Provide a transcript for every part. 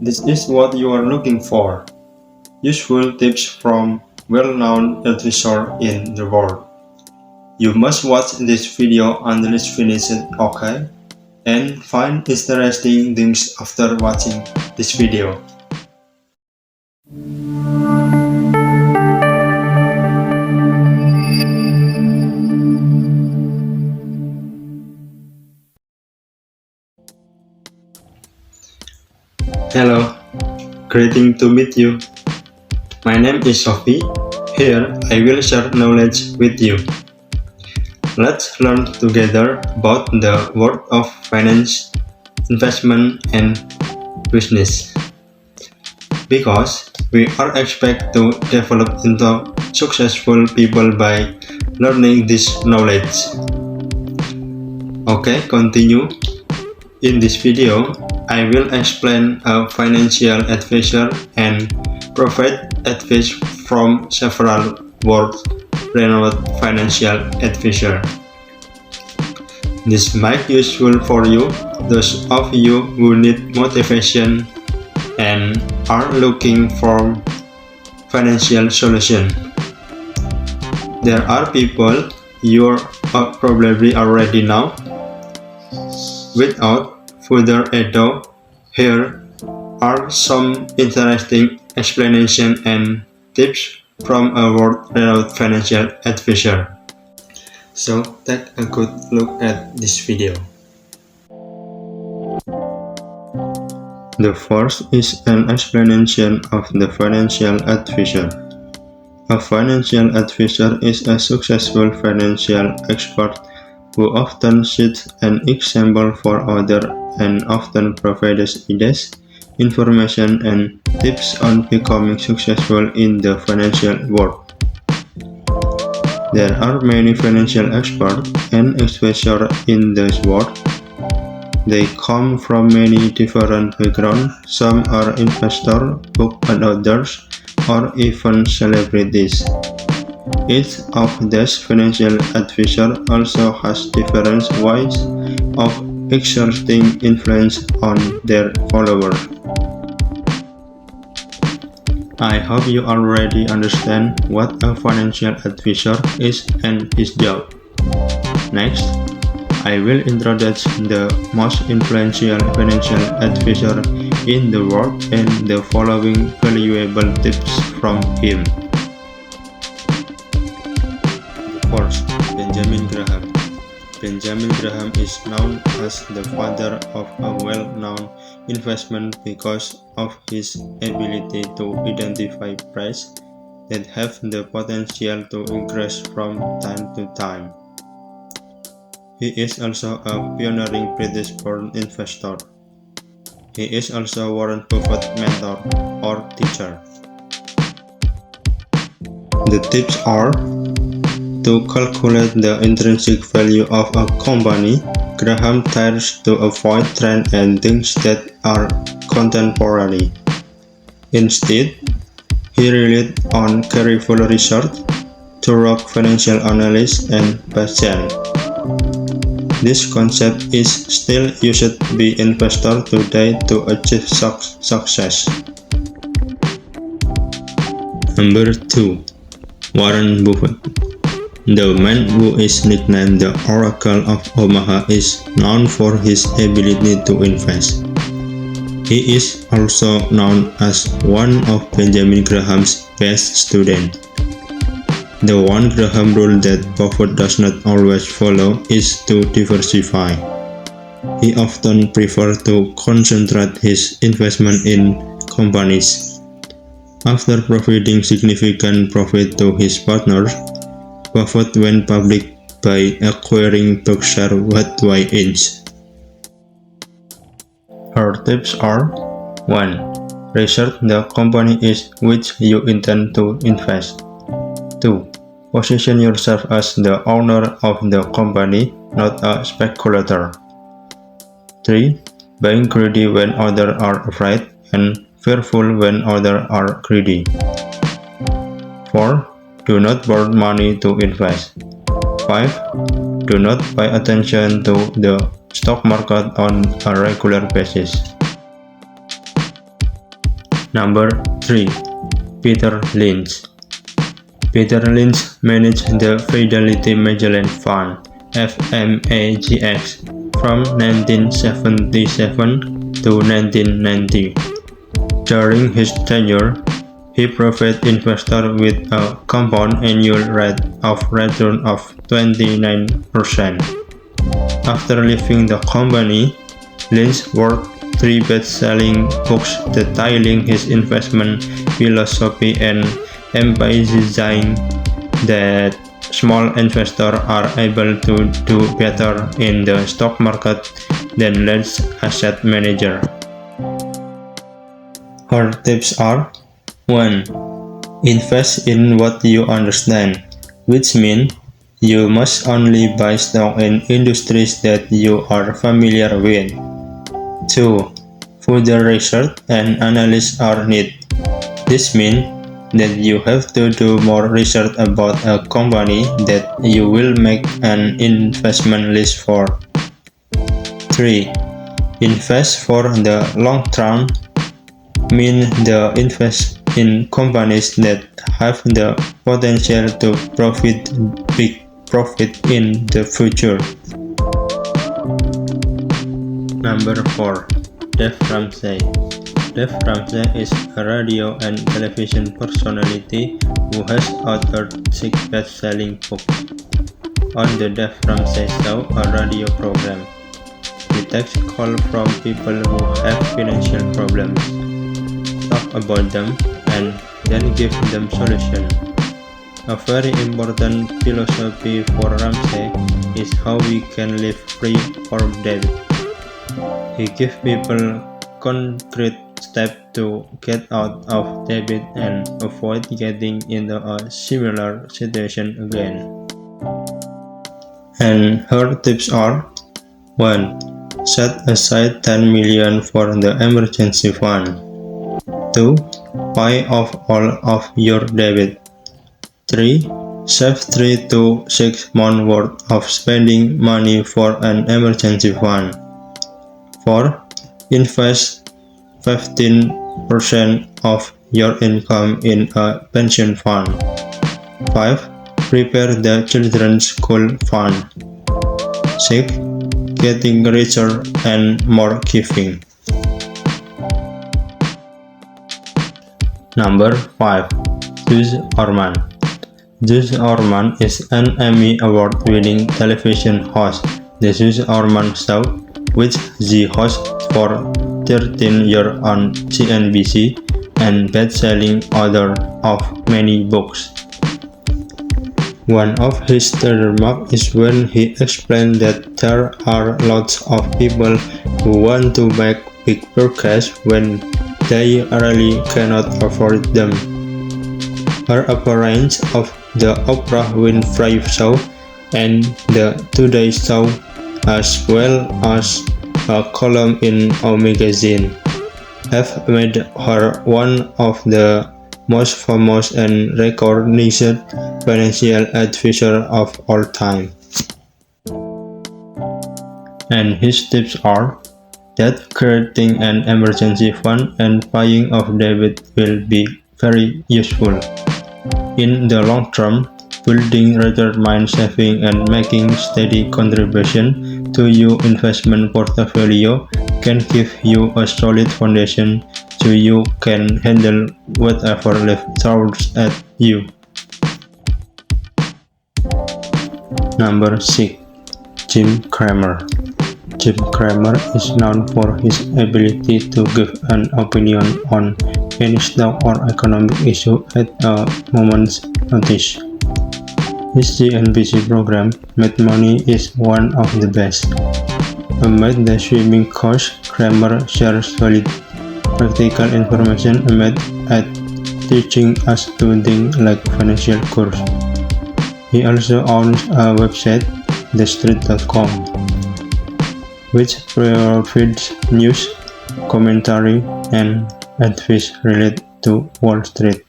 This is what you are looking for. Useful tips from well-known advisors in the world. You must watch this video until it's finished, okay? And find interesting things after watching this video. Hello, greeting to meet you. My name is Sophie. Here I will share knowledge with you. Let's learn together about the world of finance, investment, and business. Because we are expected to develop into successful people by learning this knowledge. Okay, continue. In this video, I will explain a financial advisor and provide advice from several world-renowned financial advisors. This might be useful for you, those of you who need motivation and are looking for financial solution. There are people you probably already know. Without further ado, here are some interesting explanations and tips from a world-renowned financial advisor. So take a good look at this video. The first is an explanation of the financial advisor. A financial advisor is a successful financial expert who often sets an example for others and often provides ideas, information, and tips on becoming successful in the financial world. There are many financial experts and advisors in this world. They come from many different backgrounds. Some are investors, book others, or even celebrities. Each of these financial advisors also has different ways of exerting influence on their followers. I hope you already understand what a financial advisor is and his job. Next, I will introduce the most influential financial advisor in the world and the following valuable tips from him. First, Benjamin Graham. Benjamin Graham is known as the father of a well-known investment because of his ability to identify prices that have the potential to increase from time to time. He is also a pioneering British-born investor. He is also Warren Buffett's mentor or teacher. The tips are: to calculate the intrinsic value of a company, Graham tries to avoid trends and things that are contemporary. Instead, he relied on careful research, thorough financial analysis, and patience. This concept is still used by investors today to achieve success. Number 2. Warren Buffett. The man who is nicknamed the Oracle of Omaha is known for his ability to invest. He is also known as one of Benjamin Graham's best students. The one Graham rule that Buffett does not always follow is to diversify. He often prefers to concentrate his investment in companies. After providing significant profit to his partners, Buffett went public by acquiring Berkshire Hathaway Inc. Her tips are: 1. Research the company in which you intend to invest. 2. Position yourself as the owner of the company, not a speculator. 3. Being greedy when others are afraid and fearful when others are greedy. 4. Do not borrow money to invest. 5. Do not pay attention to the stock market on a regular basis. Number 3. Peter Lynch. Peter Lynch managed the Fidelity Magellan Fund (FMAGX) from 1977 to 1990. During his tenure, he provided investors with a compound annual rate of return of 29%. After leaving the company, Lynch wrote 3 best-selling books detailing his investment philosophy and emphasizing that small investors are able to do better in the stock market than large asset managers. Her tips are: 1. Invest in what you understand, which means you must only buy stock in industries that you are familiar with. 2. Further research and analysis are needed. This means that you have to do more research about a company that you will make an investment list for. 3. Invest for the long term, means the invest in companies that have the potential to profit big profit in the future. Number 4. Dave Ramsey. Dave Ramsey is a radio and television personality who has authored 6 best-selling books. On the Dave Ramsey Show, a radio program, he takes calls from people who have financial problems, talk about them, and then give them solutions. A very important philosophy for Ramsey is how we can live free from debt. He gives people concrete steps to get out of debt and avoid getting into a similar situation again. And her tips are: 1. Set aside 10 million for the emergency fund. 2. Pay off all of your debt. 3. Save 3 to 6 months worth of spending money for an emergency fund. 4. Invest 15% of your income in a pension fund. 5. Prepare the children's school fund. 6. Getting richer and more giving. Number 5. Judge Orman. Judge Orman is an Emmy Award-winning television host. The Judge Orman Show, which she hosts for 13 years on CNBC, and best-selling author of many books. One of his trademarks is when he explains that there are lots of people who want to make big purchases when they really cannot afford them. Her appearance of the Oprah Winfrey Show and the Today Show, as well as a column in O magazine, have made her one of the most famous and recognized financial advisors of all time. And his tips are that creating an emergency fund and paying off debt will be very useful. In the long term, building retirement saving and making steady contribution to your investment portfolio can give you a solid foundation so you can handle whatever life throws at you. Number 6. Jim Cramer. Jim Cramer is known for his ability to give an opinion on any stock or economic issue at a moment's notice. His CNBC program, Mad Money, is one of the best. Amid the swimming course, Cramer shares solid, practical information aimed at teaching us to think like financial gurus. He also owns a website, thestreet.com, which provides news, commentary, and advice related to Wall Street.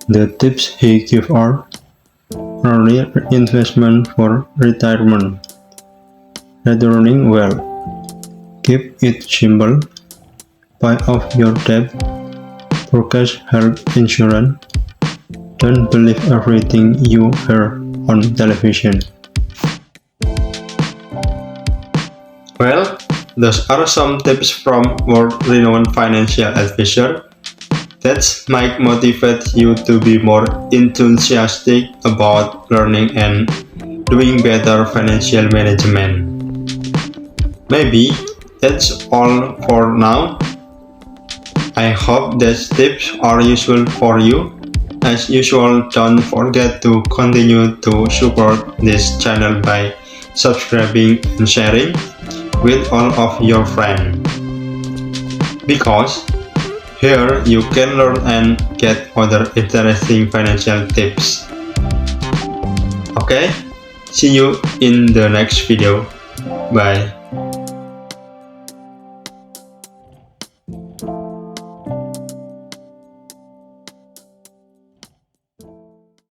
The tips he gives are: early investment for retirement, returning well, keep it simple, pay off your debt, purchase health insurance. Don't believe everything you hear on television. Well, those are some tips from world-renowned financial advisor that might motivate you to be more enthusiastic about learning and doing better financial management. Maybe that's all for now. I hope these tips are useful for you. As usual, don't forget to continue to support this channel by subscribing and sharing with all of your friends. Because here you can learn and get other interesting financial tips. Okay, see you in the next video. Bye.